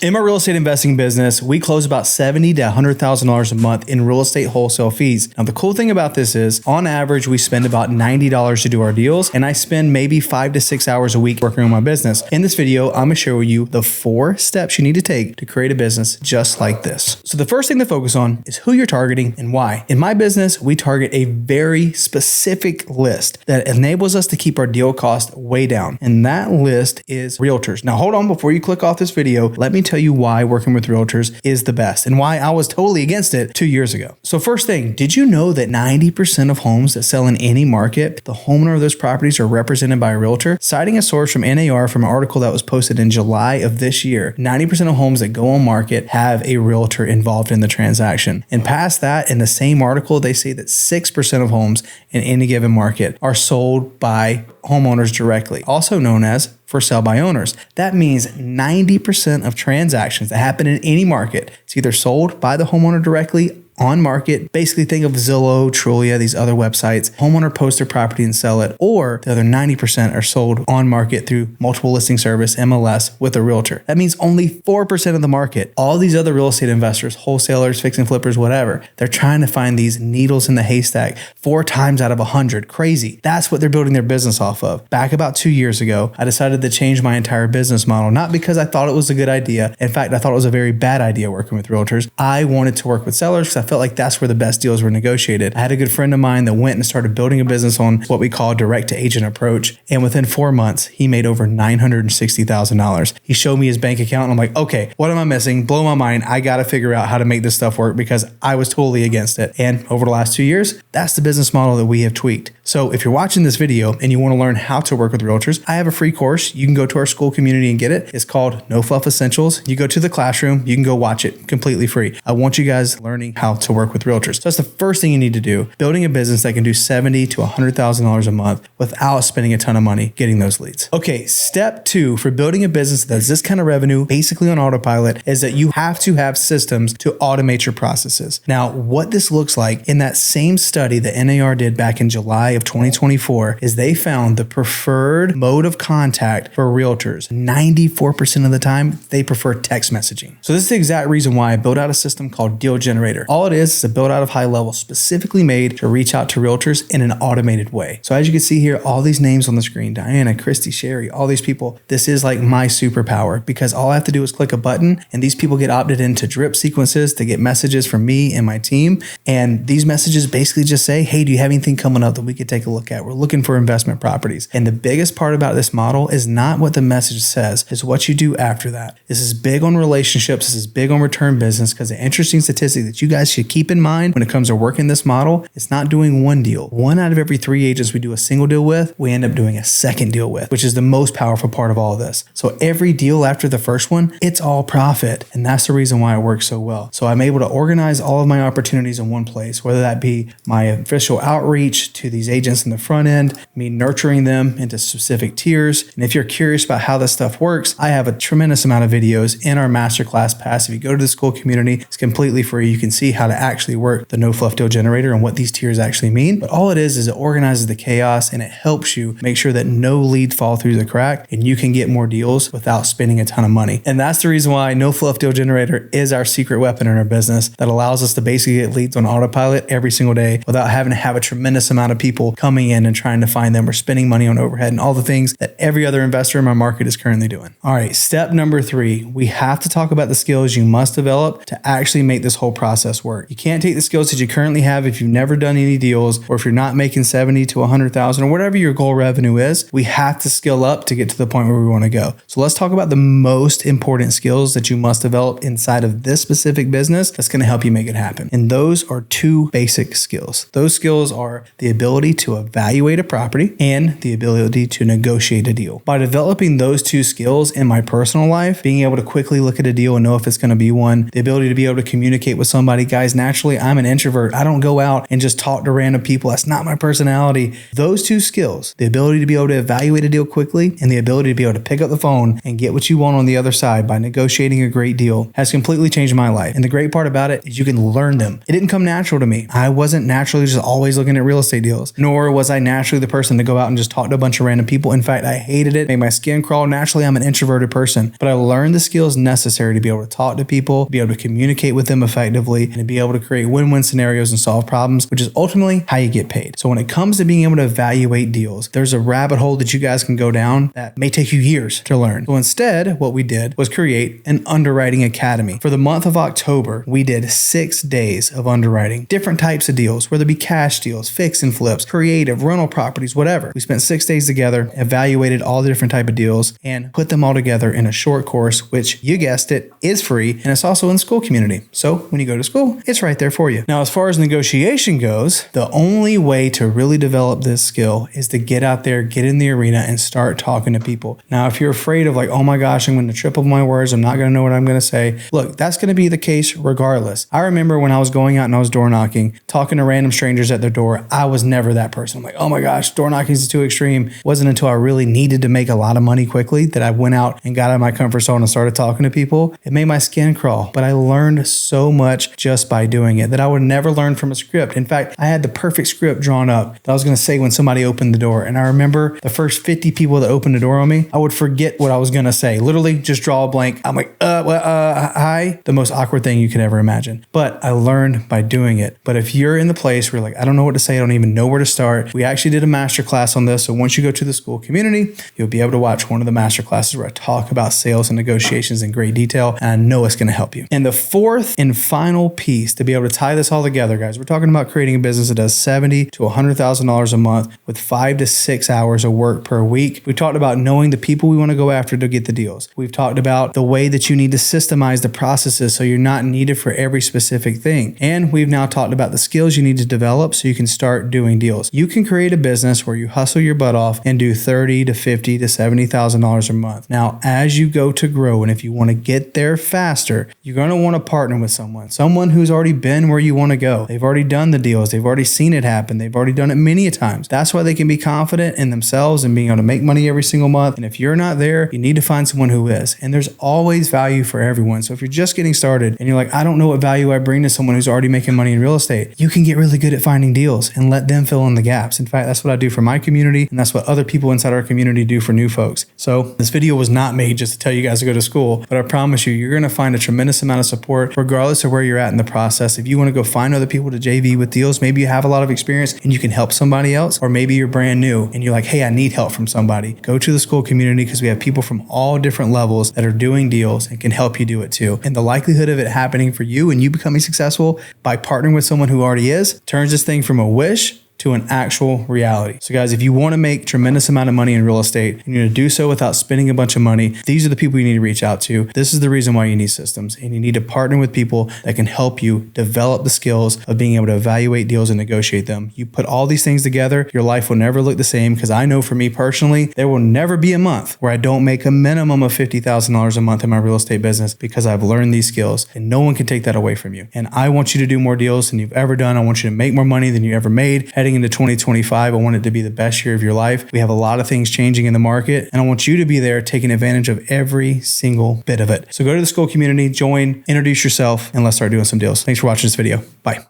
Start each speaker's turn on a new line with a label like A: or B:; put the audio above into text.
A: In my real estate investing business, we close about $70,000 to $100,000 a month in real estate wholesale fees. Now, the cool thing about this is, on average, we spend about $90 to do our deals, and I spend maybe 5 to 6 hours a week working on my business. In this video, I'm gonna show you the 4 steps you need to take to create a business just like this. So the first thing to focus on is who you're targeting and why. In my business, we target a very specific list that enables us to keep our deal cost way down, and that list is realtors. Now, hold on, before you click off this video, let me tell you why working with realtors is the best and why I was totally against it 2 years ago. So first thing, did you know that 90% of homes that sell in any market, the homeowner of those properties are represented by a realtor? Citing a source from NAR from an article that was posted in July of this year, 90% of homes that go on market have a realtor involved in the transaction. And past that, in the same article, they say that 6% of homes in any given market are sold by homeowners directly, also known as for sale by owners. That means 90% of transactions that happen in any market, it's either sold by the homeowner directly on market. Basically think of Zillow, Trulia, these other websites. Homeowner posts their property and sell it, or the other 90% are sold on market through multiple listing service, MLS, with a realtor. That means only 4% of the market. All these other real estate investors, wholesalers, fix and flippers, whatever, they're trying to find these needles in the haystack 4 times out of 100. Crazy. That's what they're building their business off of. Back about 2 years ago, I decided to change my entire business model, not because I thought it was a good idea. In fact, I thought it was a very bad idea working with realtors. I wanted to work with sellers because I felt like that's where the best deals were negotiated. I had a good friend of mine that went and started building a business on what we call direct to agent approach. And within 4 months, he made over $960,000. He showed me his bank account and I'm like, okay, what am I missing? Blow my mind. I got to figure out how to make this stuff work because I was totally against it. And over the last 2 years, that's the business model that we have tweaked. So if you're watching this video and you want to learn how to work with realtors, I have a free course. You can go to our Skool community and get it. It's called No Fluff Essentials. You go to the classroom, you can go watch it completely free. I want you guys learning how to work with realtors. So that's the first thing you need to do, building a business that can do $70,000 to $100,000 a month without spending a ton of money getting those leads. Okay, step 2 for building a business that does this kind of revenue basically on autopilot is that you have to have systems to automate your processes. Now, what this looks like in that same study that NAR did back in July of 2024 is they found the preferred mode of contact for realtors. 94% of the time, they prefer text messaging. So this is the exact reason why I built out a system called Deal Generator. All it is a build out of high level specifically made to reach out to realtors in an automated way. So as you can see here, all these names on the screen, Diana, Christy, Sherry, all these people, this is like my superpower because all I have to do is click a button and these people get opted into drip sequences to get messages from me and my team. And these messages basically just say, hey, do you have anything coming up that we could take a look at? We're looking for investment properties. And the biggest part about this model is not what the message says, it's what you do after that. This is big on relationships. This is big on return business because the interesting statistic that you guys should keep in mind when it comes to working this model, it's not doing one deal. 1 out of every 3 agents we do a single deal with, we end up doing a second deal with, which is the most powerful part of all of this. So every deal after the first one, it's all profit. And that's the reason why it works so well. So I'm able to organize all of my opportunities in one place, whether that be my official outreach to these agents in the front end, me nurturing them into specific tiers. And if you're curious about how this stuff works, I have a tremendous amount of videos in our masterclass pass. If you go to the Skool community, it's completely free. You can see how to actually work the No Fluff Deal Generator and what these tiers actually mean. But all it is it organizes the chaos and it helps you make sure that no leads fall through the crack and you can get more deals without spending a ton of money. And that's the reason why No Fluff Deal Generator is our secret weapon in our business that allows us to basically get leads on autopilot every single day without having to have a tremendous amount of people coming in and trying to find them or spending money on overhead and all the things that every other investor in my market is currently doing. All right, step number 3, we have to talk about the skills you must develop to actually make this whole process work. You can't take the skills that you currently have if you've never done any deals or if you're not making 70 to 100,000 or whatever your goal revenue is. We have to skill up to get to the point where we want to go. So let's talk about the most important skills that you must develop inside of this specific business that's going to help you make it happen. And those are 2 basic skills. Those skills are the ability to evaluate a property and the ability to negotiate a deal. By developing those 2 skills in my personal life, being able to quickly look at a deal and know if it's going to be one, the ability to be able to communicate with somebody, guys, guys, naturally, I'm an introvert. I don't go out and just talk to random people. That's not my personality. Those two skills, the ability to be able to evaluate a deal quickly and the ability to be able to pick up the phone and get what you want on the other side by negotiating a great deal, has completely changed my life. And the great part about it is you can learn them. It didn't come natural to me. I wasn't naturally just always looking at real estate deals, nor was I naturally the person to go out and just talk to a bunch of random people. In fact, I hated it, made my skin crawl. Naturally, I'm an introverted person, but I learned the skills necessary to be able to talk to people, be able to communicate with them effectively, and to be able to create win-win scenarios and solve problems, which is ultimately how you get paid. So when it comes to being able to evaluate deals, there's a rabbit hole that you guys can go down that may take you years to learn. So instead, what we did was create an underwriting academy. For the month of October, we did 6 days of underwriting, different types of deals, whether it be cash deals, fix and flips, creative, rental properties, whatever. We spent 6 days together, evaluated all the different type of deals, and put them all together in a short course, which you guessed it, is free, and it's also in the Skool community. So when you go to Skool, it's right there for you. Now, as far as negotiation goes, the only way to really develop this skill is to get out there, get in the arena, and start talking to people. Now, if you're afraid of like, oh my gosh, I'm going to trip over my words, I'm not going to know what I'm going to say. Look, that's going to be the case regardless. I remember when I was going out and I was door knocking, talking to random strangers at their door, I was never that person. I'm like, oh my gosh, door knocking is too extreme. It wasn't until I really needed to make a lot of money quickly that I went out and got out of my comfort zone and started talking to people. It made my skin crawl, but I learned so much just by doing it that I would never learn from a script. In fact, I had the perfect script drawn up that I was going to say when somebody opened the door. And I remember the first 50 people that opened the door on me, I would forget what I was going to say. Literally just draw a blank. I'm like, hi. The most awkward thing you could ever imagine. But I learned by doing it. But if you're in the place where you're like, I don't know what to say, I don't even know where to start. We actually did a masterclass on this. So once you go to the Skool community, you'll be able to watch one of the masterclasses where I talk about sales and negotiations in great detail. And I know it's going to help you. And the fourth and final piece to be able to tie this all together, guys, we're talking about creating a business that does $70,000 to $100,000 a month with 5 to 6 hours of work per week. We talked about knowing the people we want to go after to get the deals. We've talked about the way that you need to systemize the processes so you're not needed for every specific thing. And we've now talked about the skills you need to develop so you can start doing deals. You can create a business where you hustle your butt off and do $30,000 to $50,000 to $70,000 a month. Now, as you go to grow, and if you want to get there faster, you're going to want to partner with someone who's already been where you want to go. They've already done the deals. They've already seen it happen. They've already done it many times. That's why they can be confident in themselves and being able to make money every single month. And if you're not there, you need to find someone who is. And there's always value for everyone. So if you're just getting started and you're like, I don't know what value I bring to someone who's already making money in real estate, you can get really good at finding deals and let them fill in the gaps. In fact, that's what I do for my community, and that's what other people inside our community do for new folks. So this video was not made just to tell you guys to go to Skool, but I promise you, you're going to find a tremendous amount of support regardless of where you're at in the process. If you want to go find other people to JV with deals, maybe you have a lot of experience and you can help somebody else, or maybe you're brand new and you're like, hey, I need help from somebody. Go to the Skool community because we have people from all different levels that are doing deals and can help you do it too. And the likelihood of it happening for you and you becoming successful by partnering with someone who already is turns this thing from a wish to an actual reality. So guys, if you want to make tremendous amount of money in real estate and you're going to do so without spending a bunch of money, these are the people you need to reach out to. This is the reason why you need systems, and you need to partner with people that can help you develop the skills of being able to evaluate deals and negotiate them. You put all these things together, your life will never look the same, because I know for me personally, there will never be a month where I don't make a minimum of $50,000 a month in my real estate business because I've learned these skills, and no one can take that away from you. And I want you to do more deals than you've ever done. I want you to make more money than you ever made. Heading into 2025, I want it to be the best year of your life. We have a lot of things changing in the market, and I want you to be there taking advantage of every single bit of it. So go to the Skool community, join, introduce yourself, and let's start doing some deals. Thanks for watching this video. Bye.